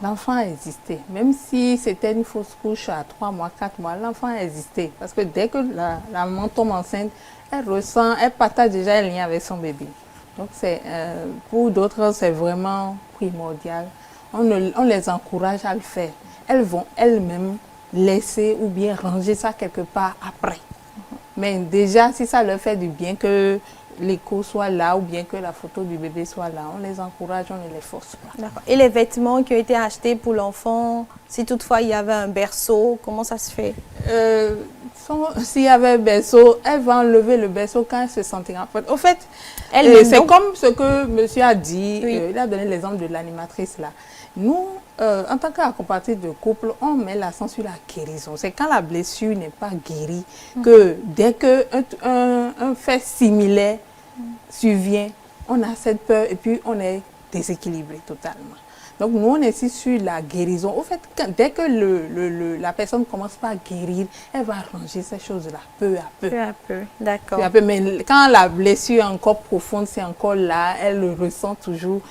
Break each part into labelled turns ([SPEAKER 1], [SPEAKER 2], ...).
[SPEAKER 1] L'enfant a existé. Même si c'était une fausse couche à 3 mois, 4 mois, l'enfant a existé. Parce que dès que la maman tombe enceinte, elle ressent, elle partage déjà un lien avec son bébé. Donc, pour d'autres, c'est vraiment primordial. On les encourage à le faire. Elles vont elles-mêmes laisser ou bien ranger ça quelque part après. Mais déjà, si ça leur fait du bien que l'écho soit là ou bien que la photo du bébé soit là, on les encourage, on ne les force pas.
[SPEAKER 2] D'accord. Et les vêtements qui ont été achetés pour l'enfant, si toutefois il y avait un berceau, comment ça se fait?
[SPEAKER 1] S'il y avait un berceau, elle va enlever le berceau quand elle se sentira prête. Au fait, c'est comme ce que monsieur a dit,
[SPEAKER 2] oui.
[SPEAKER 1] Il a donné l'exemple de l'animatrice là. Nous, en tant qu'accompagnatrice de couple, on met l'accent sur la guérison. C'est quand la blessure n'est pas guérie que dès qu'un fait similaire survient, on a cette peur et puis on est déséquilibré totalement. Donc nous, on insiste sur la guérison. Au fait, dès que la personne commence pas à guérir, elle va arranger ces choses-là peu à peu.
[SPEAKER 2] Peu à peu, d'accord.
[SPEAKER 1] Peu à peu. Mais quand la blessure est encore profonde, c'est encore là, elle le ressent toujours.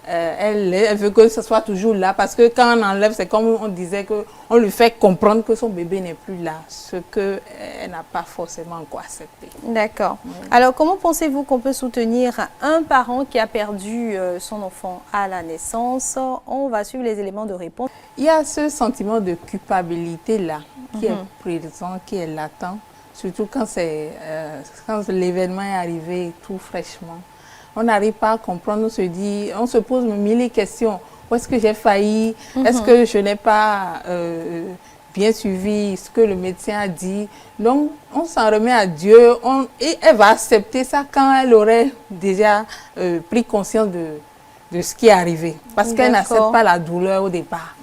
[SPEAKER 1] Elle veut que ce soit toujours là parce que quand on enlève, c'est comme on disait qu'on lui fait comprendre que son bébé n'est plus là, ce qu'elle n'a pas forcément encore accepté.
[SPEAKER 2] D'accord. Oui. Alors, comment pensez-vous qu'on peut soutenir un parent qui a perdu son enfant à la naissance? On va suivre les éléments de réponse.
[SPEAKER 1] Il y a ce sentiment de culpabilité-là qui est présent, qui est latent, surtout quand l'événement est arrivé tout fraîchement. On n'arrive pas à comprendre, on se pose mille questions. Où est-ce que j'ai failli? Est-ce que je n'ai pas bien suivi ce que le médecin a dit? Donc, on s'en remet à Dieu et elle va accepter ça quand elle aurait déjà pris conscience de ce qui est arrivé. Parce qu'elle n'accepte pas la douleur au départ.